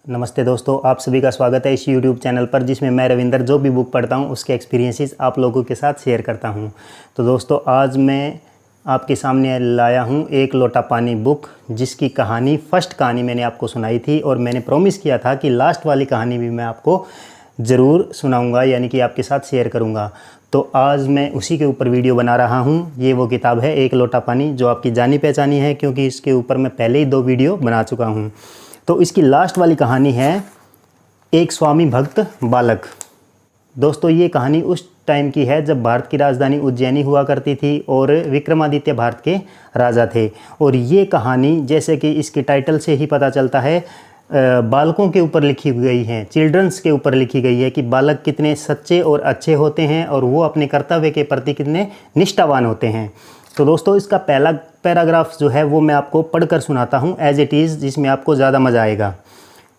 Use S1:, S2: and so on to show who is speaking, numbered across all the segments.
S1: नमस्ते दोस्तों, आप सभी का स्वागत है इस YouTube चैनल पर जिसमें मैं रविंदर जो भी बुक पढ़ता हूं उसके एक्सपीरियंसेस आप लोगों के साथ शेयर करता हूं। तो दोस्तों, आज मैं आपके सामने लाया हूं एक लोटा पानी बुक, जिसकी कहानी फर्स्ट कहानी मैंने आपको सुनाई थी और मैंने प्रॉमिस किया था कि लास्ट वाली कहानी भी मैं आपको ज़रूर सुनाऊंगा, यानी कि आपके साथ शेयर करूंगा। तो आज मैं उसी के ऊपर वीडियो बना रहा हूं। ये वो किताब है एक लोटा पानी, जो आपकी जानी पहचानी है क्योंकि इसके ऊपर मैं पहले ही 2 वीडियो बना चुका हूं। तो इसकी लास्ट वाली कहानी है एक स्वामी भक्त बालक। दोस्तों, ये कहानी उस टाइम की है जब भारत की राजधानी उज्जैनी हुआ करती थी और विक्रमादित्य भारत के राजा थे। और ये कहानी, जैसे कि इसके टाइटल से ही पता चलता है, बालकों के ऊपर लिखी गई है, चिल्ड्रंस के ऊपर लिखी गई है कि बालक कितने सच्चे और अच्छे होते हैं और वो अपने कर्तव्य के प्रति कितने निष्ठावान होते हैं। तो दोस्तों, इसका पहला पैराग्राफ जो है वो मैं आपको पढ़कर सुनाता हूँ एज इट इज़, जिसमें आपको ज़्यादा मज़ा आएगा।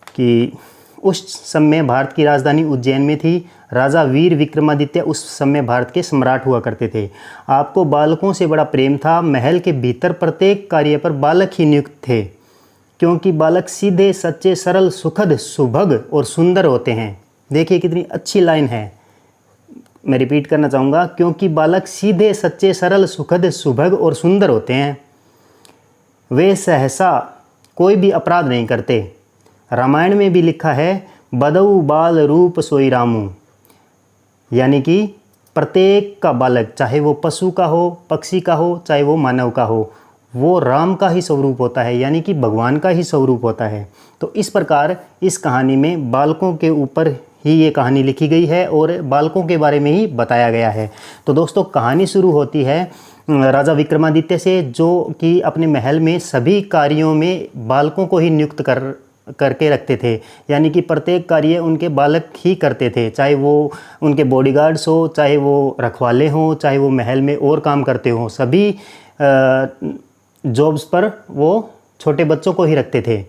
S1: कि उस समय भारत की राजधानी उज्जैन में थी। राजा वीर विक्रमादित्य उस समय भारत के सम्राट हुआ करते थे। आपको बालकों से बड़ा प्रेम था। महल के भीतर प्रत्येक कार्य पर बालक ही नियुक्त थे, क्योंकि बालक सीधे, सच्चे, सरल, सुखद, सुभग और सुंदर होते हैं। देखिए कितनी अच्छी लाइन है, मैं रिपीट करना चाहूँगा, क्योंकि बालक सीधे, सच्चे, सरल, सुखद, सुभग और सुंदर होते हैं। वे सहसा कोई भी अपराध नहीं करते। रामायण में भी लिखा है, बदऊ बाल रूप सोई रामू, यानी कि प्रत्येक का बालक, चाहे वो पशु का हो, पक्षी का हो, चाहे वो मानव का हो, वो राम का ही स्वरूप होता है, यानी कि भगवान का ही स्वरूप होता है। तो इस प्रकार इस कहानी में बालकों के ऊपर ही ये कहानी लिखी गई है और बालकों के बारे में ही बताया गया है। तो दोस्तों, कहानी शुरू होती है राजा विक्रमादित्य से, जो कि अपने महल में सभी कार्यों में बालकों को ही नियुक्त करके रखते थे, यानी कि प्रत्येक कार्य उनके बालक ही करते थे, चाहे वो उनके बॉडीगार्ड्स हो, चाहे वो रखवाले हों, चाहे वो महल में और काम करते हों, सभी जॉब्स पर वो छोटे बच्चों को ही रखते थे।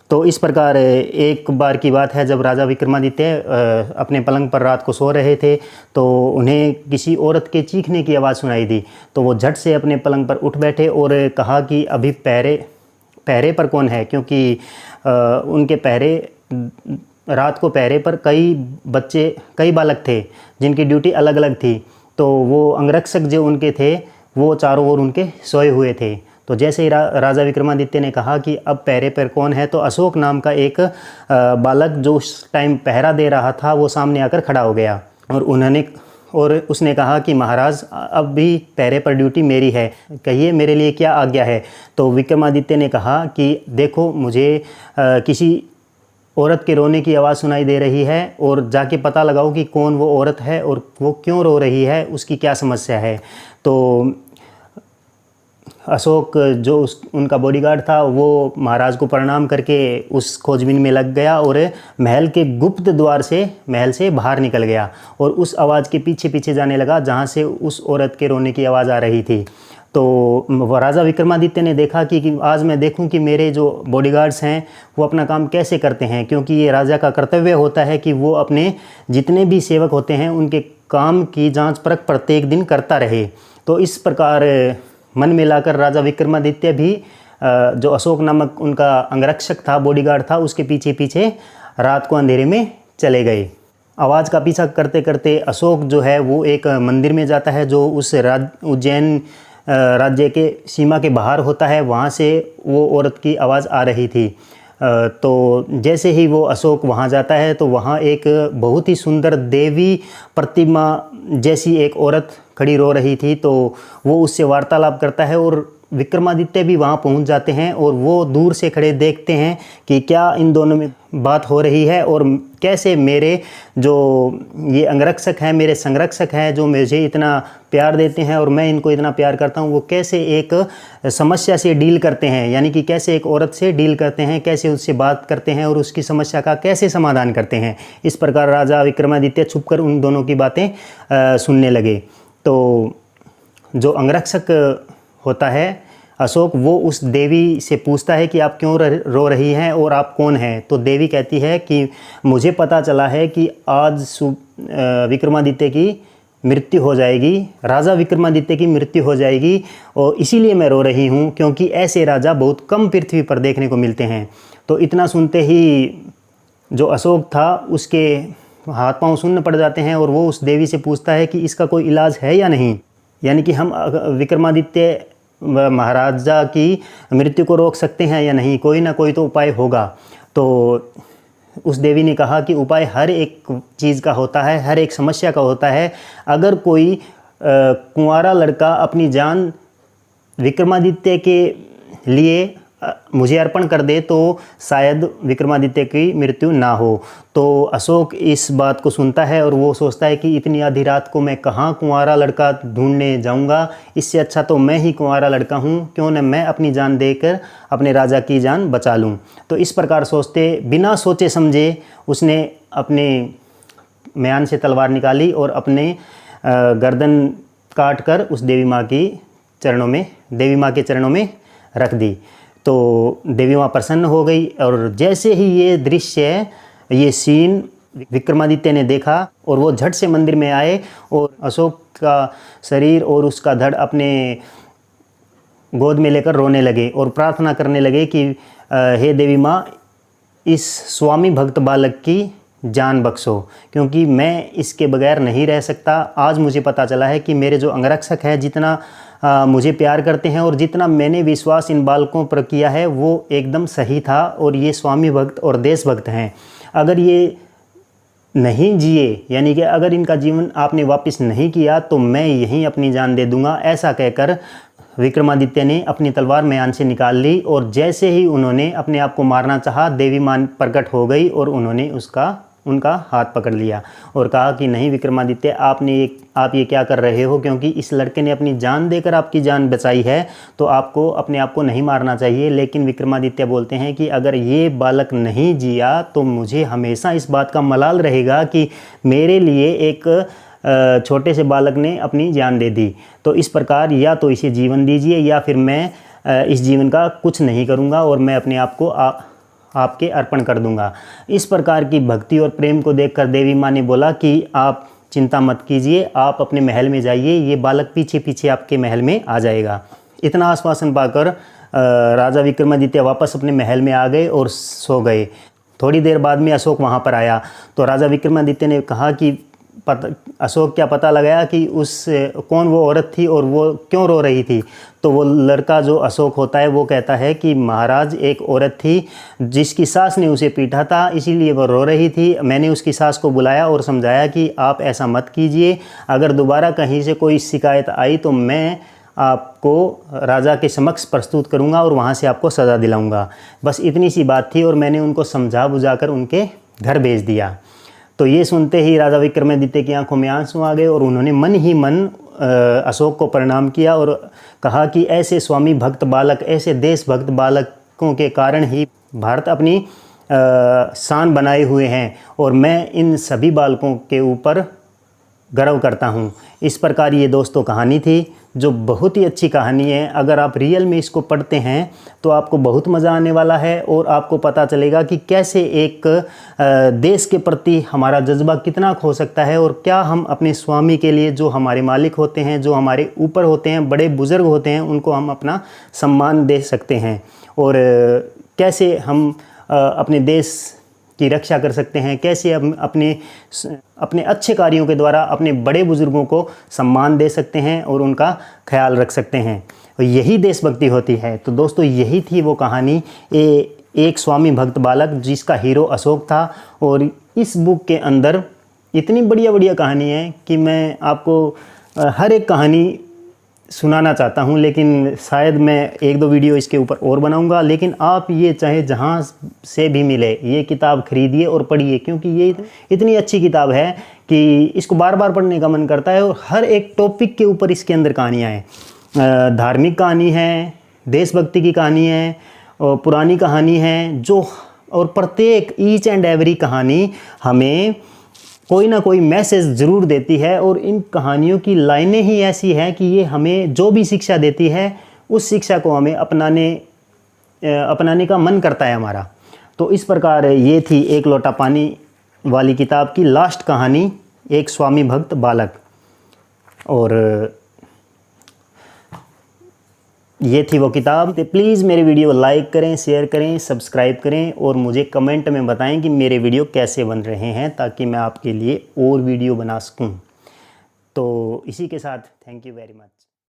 S1: तो इस प्रकार एक बार की बात है, जब राजा विक्रमादित्य अपने पलंग पर रात को सो रहे थे, तो उन्हें किसी औरत के चीखने की आवाज़ सुनाई दी। तो वो झट से अपने पलंग पर उठ बैठे और कहा कि अभी पहरे पर कौन है, क्योंकि उनके रात को पहरे पर कई बालक थे जिनकी ड्यूटी अलग अलग थी। तो वो अंगरक्षक जो उनके थे वो चारों ओर उनके सोए हुए थे। तो जैसे ही राजा विक्रमादित्य ने कहा कि अब पहरे पर कौन है, तो अशोक नाम का एक बालक जो उस टाइम पहरा दे रहा था वो सामने आकर खड़ा हो गया और उसने कहा कि महाराज, अब भी पहरे पर ड्यूटी मेरी है, कहिए मेरे लिए क्या आज्ञा है। तो विक्रमादित्य ने कहा कि देखो, मुझे किसी औरत के रोने की आवाज़ सुनाई दे रही है और जाके पता लगाओ कि कौन वो औरत है और वो क्यों रो रही है, उसकी क्या समस्या है। तो अशोक, जो उनका बॉडीगार्ड था, वो महाराज को प्रणाम करके उस खोजबीन में लग गया और महल के गुप्त द्वार से महल से बाहर निकल गया और उस आवाज़ के पीछे पीछे जाने लगा जहाँ से उस औरत के रोने की आवाज़ आ रही थी। तो राजा विक्रमादित्य ने देखा कि आज मैं देखूं कि मेरे जो बॉडीगार्ड्स हैं वो अपना काम कैसे करते हैं, क्योंकि ये राजा का कर्तव्य होता है कि वो अपने जितने भी सेवक होते हैं उनके काम की जांच परख प्रत्येक दिन करता रहे। तो इस प्रकार मन में लाकर राजा विक्रमादित्य भी, जो अशोक नामक उनका अंगरक्षक था, बॉडीगार्ड था, उसके पीछे पीछे रात को अंधेरे में चले गए। आवाज़ का पीछा करते करते अशोक जो है वो एक मंदिर में जाता है जो उस उज्जैन राज्य के सीमा के बाहर होता है। वहाँ से वो औरत की आवाज़ आ रही थी। तो जैसे ही वो अशोक वहाँ जाता है तो वहाँ एक बहुत ही सुंदर देवी प्रतिमा जैसी एक औरत खड़ी रो रही थी। तो वो उससे वार्तालाप करता है और विक्रमादित्य भी वहाँ पहुँच जाते हैं और वो दूर से खड़े देखते हैं कि क्या इन दोनों में बात हो रही है और कैसे मेरे जो ये अंगरक्षक हैं, मेरे संरक्षक हैं, जो मुझे इतना प्यार देते हैं और मैं इनको इतना प्यार करता हूँ, वो कैसे एक समस्या से डील करते हैं, यानी कि कैसे एक औरत से डील करते हैं, कैसे उससे बात करते हैं और उसकी समस्या का कैसे समाधान करते हैं। इस प्रकार राजा विक्रमादित्य छुपकर उन दोनों की बातें सुनने लगे। तो जो अंगरक्षक होता है अशोक, वो उस देवी से पूछता है कि आप क्यों रो रही हैं और आप कौन हैं। तो देवी कहती है कि मुझे पता चला है कि आज विक्रमादित्य की मृत्यु हो जाएगी, राजा विक्रमादित्य की मृत्यु हो जाएगी और इसीलिए मैं रो रही हूँ, क्योंकि ऐसे राजा बहुत कम पृथ्वी पर देखने को मिलते हैं। तो इतना सुनते ही जो अशोक था उसके हाथ पांव सुन्न पड़ जाते हैं और वो उस देवी से पूछता है कि इसका कोई इलाज है या नहीं, यानी कि हम विक्रमादित्य महाराजा की मृत्यु को रोक सकते हैं या नहीं, कोई ना कोई तो उपाय होगा। तो उस देवी ने कहा कि उपाय हर एक चीज़ का होता है, हर एक समस्या का होता है। अगर कोई कुंवारा लड़का अपनी जान विक्रमादित्य के लिए मुझे अर्पण कर दे तो शायद विक्रमादित्य की मृत्यु ना हो। तो अशोक इस बात को सुनता है और वो सोचता है कि इतनी आधी रात को मैं कहाँ कुंवारा लड़का ढूंढने जाऊंगा, इससे अच्छा तो मैं ही कुंवारा लड़का हूँ, क्यों न मैं अपनी जान देकर अपने राजा की जान बचा लूँ। तो इस प्रकार सोचते बिना सोचे समझे उसने अपने म्यान से तलवार निकाली और अपने गर्दन काट कर उस देवी माँ के चरणों में रख दी। तो देवी माँ प्रसन्न हो गई और जैसे ही ये सीन विक्रमादित्य ने देखा और वो झट से मंदिर में आए और अशोक का शरीर और उसका धड़ अपने गोद में लेकर रोने लगे और प्रार्थना करने लगे कि हे देवी माँ, इस स्वामी भक्त बालक की जान बख्शो, क्योंकि मैं इसके बगैर नहीं रह सकता। आज मुझे पता चला है कि मेरे जो अंगरक्षक है जितना मुझे प्यार करते हैं और जितना मैंने विश्वास इन बालकों पर किया है वो एकदम सही था और ये स्वामी भक्त और देशभक्त हैं। अगर ये नहीं जिए, यानी कि अगर इनका जीवन आपने वापस नहीं किया तो मैं यहीं अपनी जान दे दूंगा। ऐसा कहकर विक्रमादित्य ने अपनी तलवार म्यान से निकाल ली और जैसे ही उन्होंने अपने आप को मारना चाहा, देवी माँ प्रकट हो गई और उन्होंने उनका हाथ पकड़ लिया और कहा कि नहीं विक्रमादित्य, आप ये क्या कर रहे हो, क्योंकि इस लड़के ने अपनी जान देकर आपकी जान बचाई है तो आपको अपने आप को नहीं मारना चाहिए। लेकिन विक्रमादित्य बोलते हैं कि अगर ये बालक नहीं जिया तो मुझे हमेशा इस बात का मलाल रहेगा कि मेरे लिए एक छोटे से बालक ने अपनी जान दे दी। तो इस प्रकार या तो इसे जीवन दीजिए या फिर मैं इस जीवन का कुछ नहीं करूँगा और मैं अपने आप को आपके अर्पण कर दूंगा। इस प्रकार की भक्ति और प्रेम को देखकर देवी माँ ने बोला कि आप चिंता मत कीजिए, आप अपने महल में जाइए, ये बालक पीछे पीछे आपके महल में आ जाएगा। इतना आश्वासन पाकर राजा विक्रमादित्य वापस अपने महल में आ गए और सो गए। थोड़ी देर बाद में अशोक वहाँ पर आया तो राजा विक्रमादित्य ने कहा कि अशोक क्या पता लगाया कि कौन वो औरत थी और वो क्यों रो रही थी। तो वो लड़का जो अशोक होता है वो कहता है कि महाराज, एक औरत थी जिसकी सास ने उसे पीटा था, इसीलिए वो रो रही थी। मैंने उसकी सास को बुलाया और समझाया कि आप ऐसा मत कीजिए, अगर दोबारा कहीं से कोई शिकायत आई तो मैं आपको राजा के समक्ष प्रस्तुत करूंगा और वहाँ से आपको सज़ा दिलाऊंगा। बस इतनी सी बात थी और मैंने उनको समझा बुझाकर उनके घर भेज दिया। तो ये सुनते ही राजा विक्रमादित्य की आंखों में आंसू आ गए और उन्होंने मन ही मन अशोक को प्रणाम किया और कहा कि ऐसे स्वामी भक्त बालक, ऐसे देशभक्त बालकों के कारण ही भारत अपनी शान बनाए हुए हैं और मैं इन सभी बालकों के ऊपर गर्व करता हूँ। इस प्रकार ये दोस्तों कहानी थी जो बहुत ही अच्छी कहानी है। अगर आप रियल में इसको पढ़ते हैं तो आपको बहुत मज़ा आने वाला है और आपको पता चलेगा कि कैसे एक देश के प्रति हमारा जज्बा कितना खो सकता है और क्या हम अपने स्वामी के लिए, जो हमारे मालिक होते हैं, जो हमारे ऊपर होते हैं, बड़े बुज़ुर्ग होते हैं, उनको हम अपना सम्मान दे सकते हैं और कैसे हम अपने देश की रक्षा कर सकते हैं, कैसे हम अपने अच्छे कार्यों के द्वारा अपने बड़े बुजुर्गों को सम्मान दे सकते हैं और उनका ख्याल रख सकते हैं। और यही देशभक्ति होती है। तो दोस्तों यही थी वो कहानी, एक स्वामी भक्त बालक जिसका हीरो अशोक था। और इस बुक के अंदर इतनी बढ़िया बढ़िया कहानी है कि मैं आपको हर एक कहानी सुनाना चाहता हूँ, लेकिन शायद मैं एक दो वीडियो इसके ऊपर और बनाऊंगा। लेकिन आप ये चाहे जहाँ से भी मिले ये किताब खरीदिए और पढ़िए, क्योंकि ये इतनी अच्छी किताब है कि इसको बार बार पढ़ने का मन करता है। और हर एक टॉपिक के ऊपर इसके अंदर कहानियाँ हैं। धार्मिक कहानी है, देशभक्ति की कहानी है, और पुरानी कहानी है, जो और प्रत्येक ईच एंड एवरी कहानी हमें कोई ना कोई मैसेज ज़रूर देती है। और इन कहानियों की लाइनें ही ऐसी हैं कि ये हमें जो भी शिक्षा देती है उस शिक्षा को हमें अपनाने का मन करता है हमारा। तो इस प्रकार ये थी एक लोटा पानी वाली किताब की लास्ट कहानी, एक स्वामी भक्त बालक। और ये थी वो किताब। तो प्लीज़ मेरे वीडियो लाइक करें, शेयर करें, सब्सक्राइब करें और मुझे कमेंट में बताएं कि मेरे वीडियो कैसे बन रहे हैं, ताकि मैं आपके लिए और वीडियो बना सकूं। तो इसी के साथ थैंक यू वेरी मच।